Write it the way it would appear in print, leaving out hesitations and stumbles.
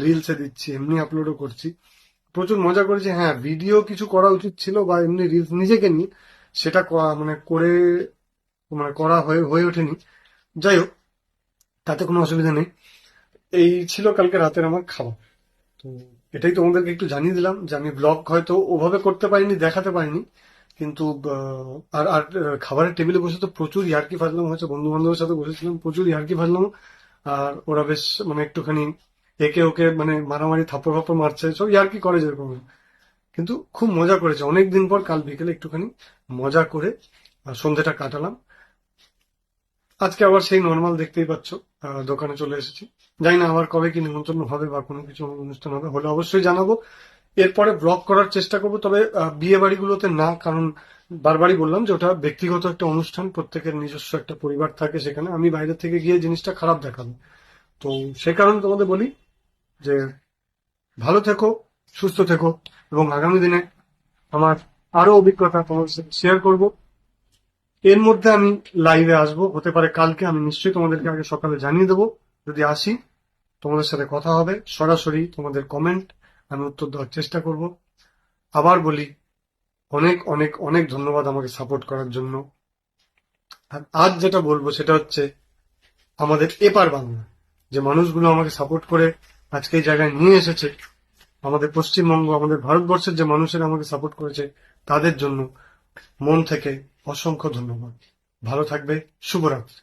রিলসে দিচ্ছি, এমনি আপলোডও করছি, প্রচুর মজা করেছি। হ্যাঁ, ভিডিও কিছু করা উচিত ছিল বা এমনি রিলস নিজেকে নিয়ে সেটা মানে করে মানে করা হয়ে হয়ে ওঠেনি। যাই হোক, তাতে কোনো অসুবিধা নেই। এই ছিল কালকে রাতের আমার খাবার। তো এটাই তোমাদেরকে একটু জানিয়ে দিলাম যে আমি ব্লগ হয়তো ওভাবে করতে পারিনি, দেখাতে পারিনি, কিন্তু খাবারের টেবিলে বসে তো প্রচুর ইয়ার্কি ফাজলাম হয়েছে, বন্ধু বান্ধবের সাথে বসেছিলাম, প্রচুর ইয়ার্কি ফাজলাম। আর ওরা বেশ মানে একটুখানি একে ওকে মানে মারামারি থাপ্পড় ফাপ্পড় মারছে, সব ইয়ার্কি করে যেরকম। কিন্তু খুব মজা করেছে, অনেকদিন পর কাল বিকেলে একটুখানি মজা করে সন্ধ্যেটা কাটালাম। আজকে আবার সেই নর্মাল দেখতেই পাচ্ছ, দোকানে চলে এসেছি। জানি না আবার কবে কি নিমন্ত্রণ হবে বা কোনো কিছু অনুষ্ঠান হবে, হলে অবশ্যই জানাবো। এরপরে ব্লগ করার চেষ্টা করবো, তবে বিয়ে বাড়িগুলোতে না, কারণ বারবারই বললাম যে ওটা ব্যক্তিগত একটা অনুষ্ঠান, প্রত্যেকের নিজস্ব একটা পরিবার থাকে সেখানে, আমি বাইরে থেকে গিয়ে জিনিসটা খারাপ দেখাবো। তো সে কারণে তোমাদের বলি যে ভালো থেকো, সুস্থ থেকো, এবং আগামী দিনে আমার আরো অভিজ্ঞতা তোমাদের সাথে শেয়ার করব। এর মধ্যে আমি লাইভে আসবো, হতে পারে কালকে, আমি নিশ্চয়ই তোমাদেরকে আগে সকালে জানিয়ে দেবো। যদি আসি, তোমাদের সাথে কথা হবে সরাসরি, তোমাদের কমেন্ট আমি উত্তর দেওয়ার চেষ্টা করব। আবার বলি, অনেক অনেক অনেক ধন্যবাদ আমাকে সাপোর্ট করার জন্য। আর আজ যেটা বলবো সেটা হচ্ছে আমাদের এপার বাংলা, যে মানুষগুলো আমাকে সাপোর্ট করে আজকে এই জায়গায় নিয়ে এসেছে, আমাদের পশ্চিমবঙ্গ, আমাদের ভারতবর্ষের যে মানুষেরা আমাকে সাপোর্ট করেছে, তাদের জন্য মন থেকে অসংখ্য ধন্যবাদ। ভালো থাকবে। শুভরাত্রি।